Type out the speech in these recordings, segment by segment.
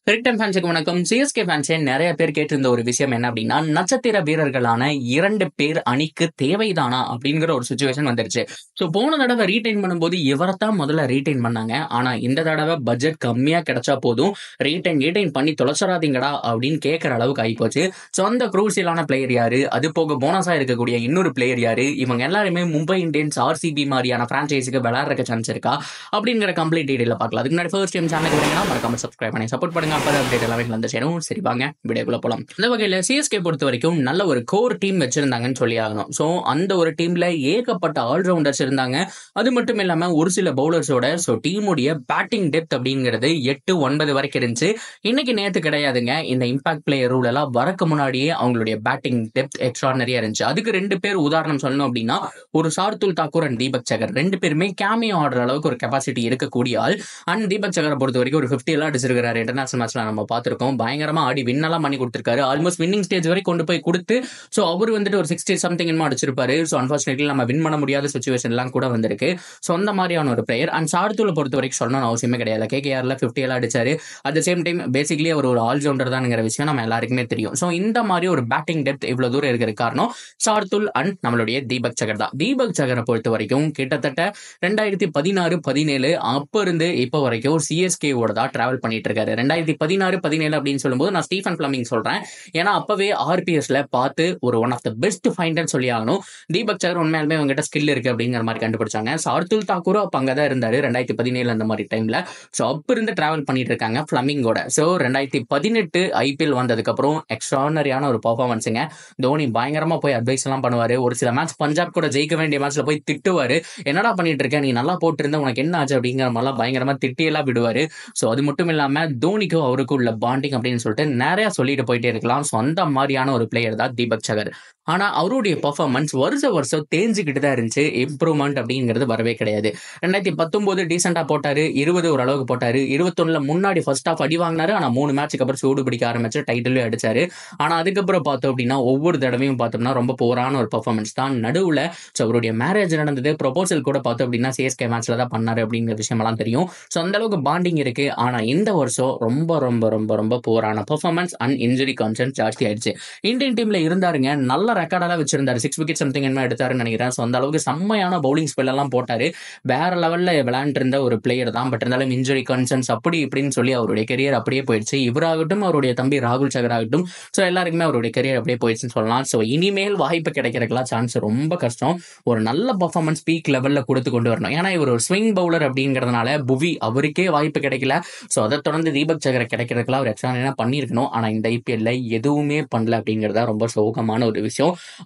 Cricket ஃபேன்ஸுக்கு வணக்கம். CSK ஃபேன்ஸே நிறைய பேர் கேட்டிருந்த ஒரு விஷயம் என்ன அப்படின்னா, நட்சத்திர வீரர்களான 2 பேர் அணிக்கு தேவைதானா அப்படிங்கிற ஒரு சுச்சுவேஷன் வந்துருச்சு. ஸோ போன தடவை ரீடைன் பண்ணும்போது இவரைத்தான் முதல்ல ரீடைன் பண்ணாங்க. ஆனா இந்த தடவை பட்ஜெட் கம்மியா கிடைச்சா போதும், ரீடைன் பண்ணி தொலைச்சராதீங்கடா அப்படின்னு கேட்கற அளவுக்கு ஆயிப்போச்சு. ஸோ அந்த குரூசியலான பிளேயர் யாரு, அது போக போனஸா இருக்கக்கூடிய இன்னொரு பிளேயர் யாரு, இவங்க எல்லாருமே மும்பை இந்தியன்ஸ், ஆர்சிபி மாதிரியான பிரான்ச்சைஸுக்கு விளையாடுறதுக்கு சான்ஸ் இருக்கா அப்படிங்கிற கம்ப்ளீட் டீடைல பார்க்கலாம். அதுக்கு முன்னாடி ஃபர்ஸ்ட் டைம் சேனலுக்கு வரீங்கன்னா மறக்காம சப்ஸ்கிரைப் பண்ணி சப்போர்ட் பண்ணுங்க. அப்பதான் அப்டேட் எல்லாமே வந்து சேரும். சரி வாங்க வீடியோக்குள்ள போலாம். இந்த வகையில சிஎஸ்கே பொறுத்த வரைக்கும் நல்ல ஒரு கோர் டீம் வச்சிருந்தாங்கன்னு சொல்லி ஆகணும். சோ அந்த ஒரு டீம்ல ஏகப்பட்ட ஆல்ரவுண்டர்ஸ் இருந்தாங்க. அது மட்டும் இல்லாம ஒரு சில பவுலர்ஸோட டீமுடைய பேட்டிங் டெப்த் அப்படிங்கிறது 8-9 வரைக்கும் இருந்துச்சு. இன்னைக்கு நேத்து கிடையாதுங்க. இந்த இம்பாக்ட் பிளேயர் ரூல் எல்லாம் வரக்கு முன்னாடியே அவங்களுடைய பேட்டிங் டெப்த் எக்ஸ்ட்ரானரியா இருந்துச்சு. அதுக்கு 2 பேர் உதாரணம் சொல்லணும் அப்படின்னா, ஒரு சார்துல் தாக்கூர் அண்ட் தீபக் சகர் 2 பேருமே கேமியோ ஆடுற அளவுக்கு ஒரு கெபாசிட்டி இருக்கக்கூடிய ஆள். அண்ட் தீபக் சகரை பொறுத்த வரைக்கும் ஒரு 50 எல்லாம் அடிச்சிருக்காரு இன்டர்நேஷனல் மேட்ச்ல. நம்ம பார்த்திருக்கோம். பயங்கரமா ஆடி வின் எல்லாம் பண்ணி கொடுத்திருக்காரு. ஆல்மோஸ்ட் வின்னிங் ஸ்டேஜ் வரை கொண்டு போய் கொடுத்து சோ அவர் வந்துட்டு ஒரு 60 சம்திங் என்னமோ அடிச்சிருப்பாரு. சோ அன்பார்ச்சுனேட்லி நம்ம வின் பண்ண முடியாத சிச்சுவேஷன் எல்லாம் கூட வந்திருக்கு. சோ அந்த மாதிரியான ஒரு பிளேயர். அண்ட் சார்துல பொறுத்த வரைக்கும் சொல்லணும்னு அவசியமே கிடையாது. கேகேஆர்ல 50 எல்லாம் அடிச்சாரு. At the same time basically அவர் ஒரு ஆல்ரவுண்டர் தான்ங்கிற விஷயம் நம்ம எல்லாருக்குமே தெரியும். சோ இந்த மாதிரி ஒரு பேட்டிங் டெப்த் இவ்வளவு தூரம் இருக்கிற காரணம் சார்துல் அண்ட் நம்மளுடைய தீபக் சகர் தான். தீபக் சகரை பொறுத்த வரைக்கும் கிட்டத்தட்ட 2016-17 அப்ப இருந்து இப்ப வரைக்கும் சிஎஸ்கே ஓட தான் டிராவல் பண்ணிட்டு இருக்காரு. 2016-17 அப்படின்னு சொல்லும்போது நான் ஸ்டீஃபன் பிளமிங் சொல்றேன். ஏன்னா அப்பவே ஆர்பிஎஸ்ல பார்த்து ஒரு one of the best finder சொல்லி ஆகணும். தீபக் சகர் உண்மையாலுமே அவங்ககிட்ட ஸ்கில் இருக்கு அப்படிங்கிற மாதிரி கண்டுபிடிச்சாங்க. சார்துல் தாக்கூரும் அப்ப அங்கதான் இருந்தாரு 2017 அந்த மாதிரி டைம்ல. சோ அப்ப இருந்து டிராவல் பண்ணிட்டு இருக்காங்க பிளமிங்கோட. சோ 2018 ஐபிஎல் வந்ததுக்கு அப்புறம் எக்ஸ்ட்ரானரியான ஒரு பெர்ஃபார்மன்ஸுங்க. தோனி பயங்கரமா போய் அட்வைஸ் எல்லாம் பண்ணுவாரு. ஒரு சில மேட்ச் பஞ்சாப் கூட ஜெயிக்க வேண்டிய மேட்ச்ல போய் திட்டுவாரு. என்னடா பண்ணிட்டு இருக்க, நீ நல்லா போட்டு இருந்த, உனக்கு என்ன ஆச்சு அப்படிங்கிற மாதிரிலாம் பயங்கரமா திட்டி எல்லாம் விடுவாரு. சோ அது மட்டும் இல்லாம தோனிக்கும் அவருக்கும் உள்ள பாண்டிங் அப்படின்னு சொல்லிட்டு நிறைய சொல்லிட்டு போயிட்டே இருக்கலாம். சோ அந்த மாதிரியான ஒரு பிளேயர் தான் தீபக் சகர். ஆனா அவருடைய பெர்ஃபார்மன்ஸ் வருஷம் தேஞ்சுக்கிட்டு தான் இருந்துச்சு. இம்ப்ரூவ்மெண்ட் அப்படிங்கிறது வரவே கிடையாது. 2019 டீசெண்டா போட்டாரு, 20 ஓரளவுக்கு போட்டாரு, 21ல முன்னாடி ஃபர்ஸ்ட் ஆஃப் அடி வாங்கினாரு. ஆனா 3 மேட்சுக்கு அப்புறம் சூடு பிடிக்க ஆரம்பிச்சு டைட்டிலும் அடிச்சாரு. ஆனா அதுக்கப்புறம் பார்த்தோம் அப்படின்னா ஒவ்வொரு தடவையும் பார்த்தோம்னா ரொம்ப போரான ஒரு பெர்ஃபார்மன்ஸ் தான். நடுவுல அவருடைய மேரேஜ் நடந்தது, ப்ரொபோசல் கூட பார்த்தோம் அப்படின்னா சிஎஸ்கே மேட்ச்ல தான் பண்ணாரு அப்படிங்கிற விஷயம் எல்லாம் தெரியும். சோ அந்த அளவுக்கு பாண்டிங் இருக்கு. ஆனா இந்த வருஷம் ரொம்ப ரொம்ப ரொம்ப ரொம்ப போரான பெர்ஃபார்மன்ஸ் அண்ட் இன்ஜுரி கான்சர்ன் ஜாஸ்தி ஆயிடுச்சு. இந்தியன் டீம்ல இருந்தாருங்க, நல்ல ரெக்கார்டெல்லாம் வச்சிருந்தாரு. 6 விக்கெட் சம்திங் என்ன எடுத்தாருன்னு நினைக்கிறேன். சோ அந்த அளவுக்கு செம்மையான பவுலிங் ஸ்பெல் எல்லாம் போட்டாரு. வேற லெவல்ல விளையாண்டு இருந்த ஒரு பிளேயர் தான். பட் இருந்தாலும் இன்ஜுரி கன்சர்ன்ஸ் அப்படி இப்படின்னு சொல்லி அவருடைய கெரியர் அப்படியே போயிடுச்சு. இவராகட்டும் அவருடைய தம்பி ராகுல் சகர் ஆகட்டும், சோ எல்லாருக்குமே அவருடைய கெரியர் அப்படியே போயிடுச்சுன்னு சொல்லலாம். சோ இனிமேல் வாய்ப்பு கிடைக்கிறதுக்கெல்லாம் சான்ஸ் ரொம்ப கஷ்டம். ஒரு நல்ல பெர்ஃபார்மன்ஸ் பீக் லெவல்ல கொடுத்து கொண்டு வரணும். ஏன்னா இவர் ஒரு ஸ்விங் பவுலர் அப்படிங்கிறதுனால புவி அவருக்கே வாய்ப்பு கிடைக்கல. சோ அதை தொடர்ந்து தீபக் சகரை கிடைக்கிறதுக்கெல்லாம் அவர் எக்ஸ்ட்ரா பண்ணியிருக்கணும். ஆனா இந்த ஐபிஎல்ல எதுவுமே பண்ணல அப்படிங்கிறதா ரொம்ப சோகமான ஒரு விஷயம்.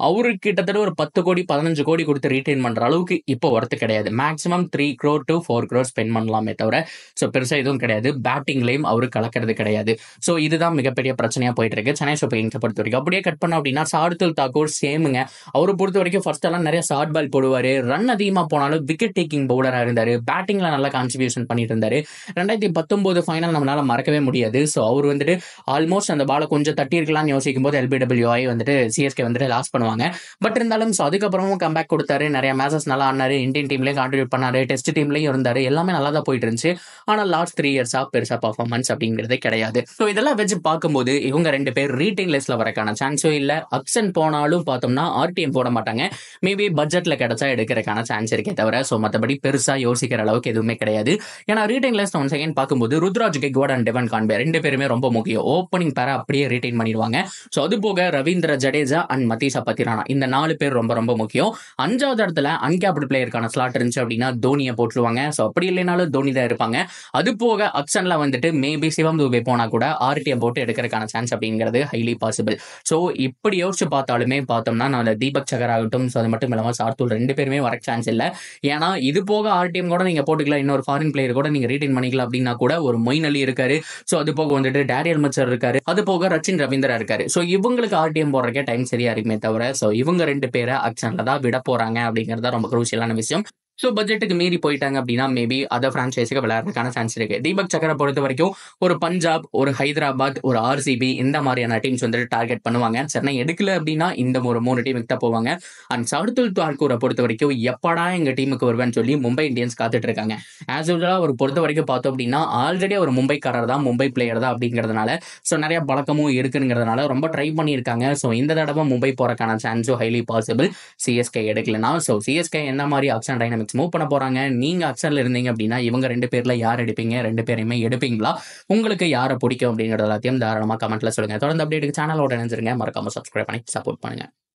அவரு கிட்டத்தட்ட ஒரு 10 கோடி 15 கோடி கொடுத்து ரீடைன் பண்ற அளவுக்கு இப்போ ஒர்த்து கிடையாது. Maximum 3 crore to 4 crore spend பண்ணலாமே தவிர சோ பெருசா எதுவும் கிடையாது. பேட்டிங்லயும் அவரு கலக்கிறது கிடையாது. சோ இதுதான் மிகப்பெரிய பிரச்சனையா போயிட்டு இருக்கு சென்னை சூப்பர் கிங்ஸை பொறுத்த வரைக்கும். அப்படியே கட் பண்ணோம் அப்படின்னா சார்துல் தாக்கூர் சேமுங்க. அவரை பொறுத்த வரைக்கும் ஃபர்ஸ்ட் எல்லாம் நிறைய ஷார்ட் பால் போடுவாரு, ரன் அதிகமா போனாலும் விக்கெட் டேக்கிங் பவுலரா இருந்தாரு, பேட்டிங்ல நல்லா கான்ட்ரிபியூஷன் பண்ணிட்டு இருந்தாரு. 2019 ஃபைனல் நம்மளால மறக்கவே முடியாது. சோ அவர் வந்துட்டு ஆல்மோஸ்ட் அந்த பாலை கொஞ்சம் தட்டி இருக்கலாம்னு யோசிக்கும் போது எல்பிடபிள்யூஐ வந்துட்டு சிஎஸ்கே வந்துட்டு லாஸ் பண்ணுவாங்க. பட் இருந்தாலும் அதுக்கப்புறமும் கம்பேக் கொடுத்தாரு, நிறைய மேட்சஸ் நல்லா ஆனாரு, இந்தியன் டீம்லயும் கான்ட்ரிபியூட் பண்ணாரு, டெஸ்ட் டீம்லயும் இருந்தாரு, எல்லாமே நல்லா தான் போயிட்டு இருந்துச்சு. ஆனா லாஸ்ட் 3 இயர்ஸா பெருசா பர்ஃபார்மன்ஸ் அப்படிங்கிறதே கிடையாது. ஸோ இதெல்லாம் வச்சு பார்க்கும்போது இவங்க 2 பேர் ரீடைன் லிஸ்ட்ல வரக்கான சான்ஸோ இல்ல. அக்ஷன் போனாலும் பார்த்தோம்னா ஆர்டிஎம் போட மாட்டாங்க. மேபி பட்ஜெட்ல கிடைச்சா எடுக்கிறதுக்கான சான்ஸ் இருக்கே தவிர சோ மற்றபடி பெருசா யோசிக்கிற அளவுக்கு எதுவுமே கிடையாது. ஏன்னா ரீடைன் லிஸ்ட் ஒன் செகண்ட் பார்க்கும்போது ருத்ராஜ் கெக்வாட் அண்ட் டெவன் கான்வே 2 பேருமே ரொம்ப முக்கியம். ஓப்பனிங் பேரை அப்படியே ரீடைன் பண்ணிடுவாங்க. சோ அது போக ரவீந்திர ஜடேஜா அண்ட் மதீஷா பத்திரானா இந்த 4 பேர் ரொம்ப ரொம்ப முக்கியம். 5வது இடத்துல அன்கேப்டு பிளேயருக்கான ஸ்லாட் இருந்துச்சு அப்படின்னா தோனியை போட்டுருவாங்க. சோ அப்படி இல்லைனாலும் தோனி தான் இருப்பாங்க. அது போக அக்ஷன்ல வந்துட்டு மேபி சிவம் துபே போனா கூட ஆர்டிஎம் போட்டு எடுக்கிறதுக்கான சான்ஸ் அப்படிங்கிறது ஹைலி பாசிபிள். சோ இப்படி யோசிச்சு பார்த்தாலுமே பார்த்தோம்னா நான் தீபக் சகர் ஆகட்டும், சோ அது மட்டும் இல்லாம சார்துல் 2 பேருமே வர சான்ஸ் இல்ல. ஏன்னா இது போக ஆர்டிஎம் கூட நீங்க போட்டுக்கலாம், இன்னொரு ஃபாரின் பிளேயர் கூட நீங்க ரீடைன் பண்ணிக்கலாம் அப்படின்னா கூட ஒரு மொயின் அலி இருக்காரு. சோ அது போக வந்துட்டு டேரியல் மிச்சர் இருக்காரு, அது போக ரச்சின் ரவீந்திரா இருக்காரு. சோ இவங்களுக்கு ஆர்டிஎம் போடுறக்கே டைம் சரியா இருக்குமே தவிர சோ இவங்க 2 பேரை ஆக்ஷன்ல தான் விட போறாங்க அப்படிங்கறத ரொம்ப குரூசியலான விஷயம். ஸோ பட்ஜெட்டுக்கு மீறி போயிட்டாங்க அப்படின்னா மேபி அதர் ஃப்ரான்ச்சைஸுக்கு விளையாடுறதுக்கான சான்ஸ் இருக்கு. தீபக் சக்கரை பொறுத்த வரைக்கும் ஒரு பஞ்சாப், ஒரு ஹைதராபாத், ஒரு ஆர்சிபி இந்த மாதிரியான டீம்ஸ் வந்துட்டு டார்கெட் பண்ணுவாங்க. சென்னை எடுக்கல அப்படின்னா இந்த ஒரு 3 டீமுக்கு தான் போவாங்க. அண்ட் சர்துல் தாக்கூரை பொறுத்த வரைக்கும் எப்படா எங்க டீமுக்கு வருவேன்னு சொல்லி மும்பை இந்தியன்ஸ் காத்துட்டு இருக்காங்க. ஆஸ் யூஸ்வலா அவர் பொறுத்த வரைக்கும் பார்த்தோம் அப்படின்னா ஆல்ரெடி ஒரு மும்பைக்காரர் தான், மும்பை பிளேயர் தான் அப்படிங்கிறதுனால ஸோ நிறைய பழக்கமும் இருக்குங்கிறதுனால ரொம்ப ட்ரை பண்ணியிருக்காங்க. ஸோ இந்த தடவை மும்பை போறக்கான சான்ஸும் ஹைலி பாசிபிள். சிஎஸ்கே எடுக்கலனா. ஸோ சிஎஸ்கே என்ன மாதிரி ஆக்ஷன் டைனமிக்ஸ் மூவ் பண்ண போறாங்க, நீங்க ஆக்ஷன்ல இருந்தீங்க அப்படின்னா இவங்க 2 பேர்ல யார் எடுப்பீங்க, 2 பேரையுமே எடுப்பீங்களா, உங்களுக்கு யாரை பிடிக்கும் அப்படிங்கறது எல்லாத்தையும் தாராளமா கமெண்ட்ல சொல்லுங்க. தொடர்ந்து அப்டேட்டுக்கு சேனலோட இணைஞ்சிருங்க, மறக்காம சப்ஸ்கிரைப் பண்ணி சப்போர்ட் பண்ணுங்க.